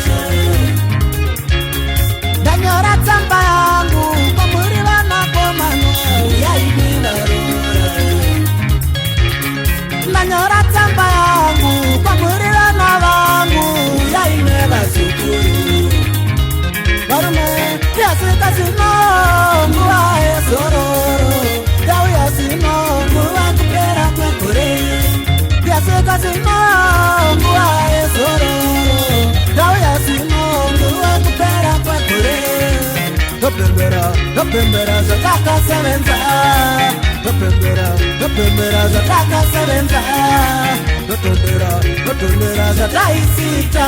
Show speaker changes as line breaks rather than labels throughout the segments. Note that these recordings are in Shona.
ngosho. Ndanyora tsamba yangu kwamuri vanakomana yaini varora. Ndanyora tsamba yangu kwamuri vana vangu yaine vazukuru. Varume yasika zino nguva yezororo, yauya zino nguva kupera kwegore. Yasika zino nguva yezororo, yauya zino nguva kupera kwegore. Dopembera zvakakasevenza, dopembera zvakakasevenza, dotondera zvataisita,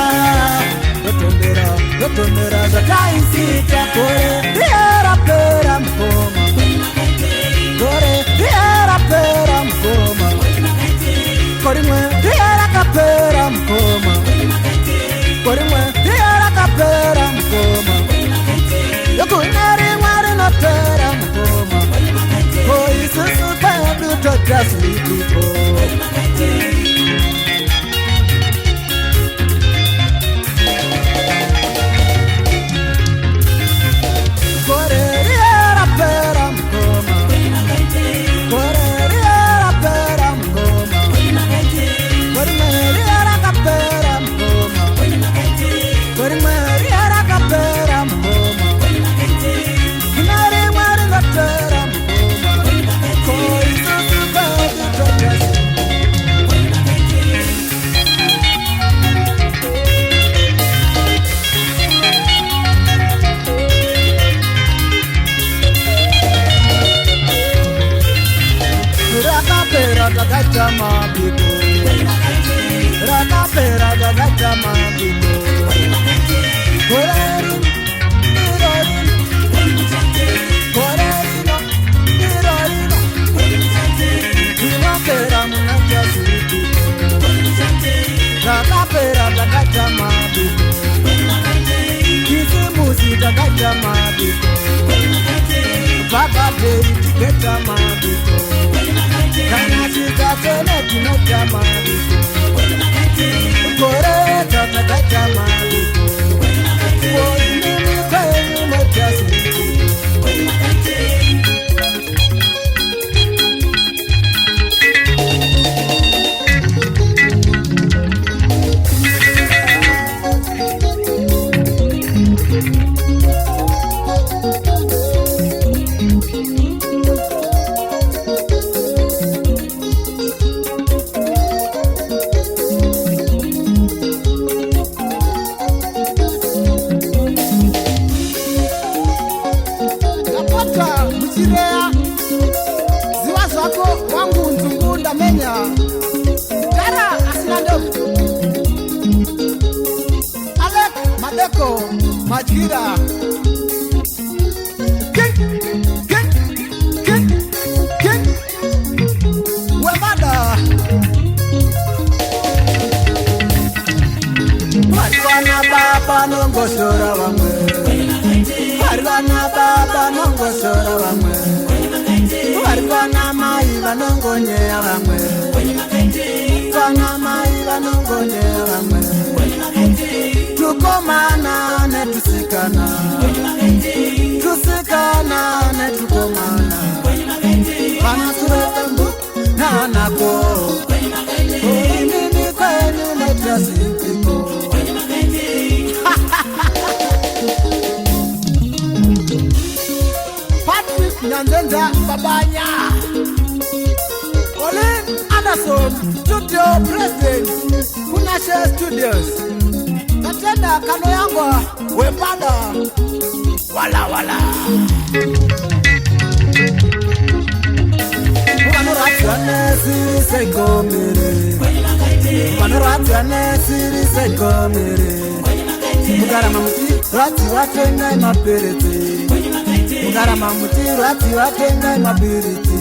dotondera zvataisita. Gore rierapera mukoma, gore rierapera mukoma, korimwe rierakapera mukoma, korimwe rierakapera mukoma, yokunerimwe rinopera mukoma. Koisusu pedu totasiipo. Rakapera gagacha mabiko. Korerino, Rakapera munacha siripiko. Rakapera gagacha mabiko. Kisimusi gagacha mabiko. Baba dei tiketa mabiko. Kana chitatene kinocha mabiko. Kore gagacha mabiko. Koinini kwenye mocha siripiko. Ziwa zako wangu nzungu ndamenya. Gara asina ndofu. Alek Madeko Majira. King Wemada. Marwana baba nongosora wamwe. Marwana baba nongosora wamwe. Marwana mai vanongonyea vamwe. Vana mai vanongonyea vamwe. Tukomana netusikana, tusikana netukomana. Vana surembu nanako. Koinini kwenu netasipiko. Patrick Nyanzenza Babanya. Olin Anderson, Studio President, Kunashe Studios. Natenda kano yangu Wembada. Wala. Panoratane siri sekomere. Panoratane siri sekomere. Mugarama muti rati watenga maperete. Mugarama muti rati watenga mabiriti.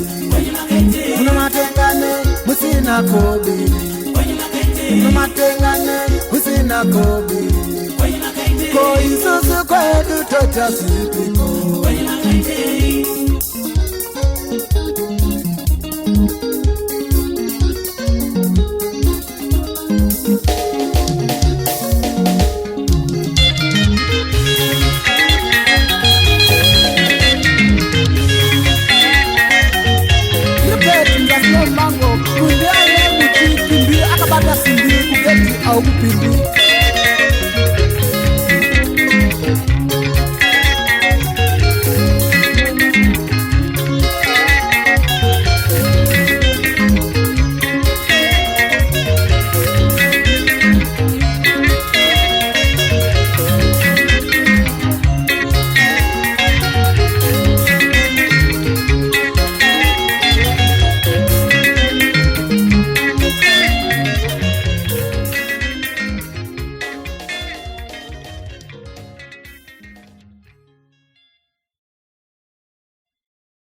Munamatengane musina kobi. Munamatengane musina kobi. Koisusu kwedu totasipiko.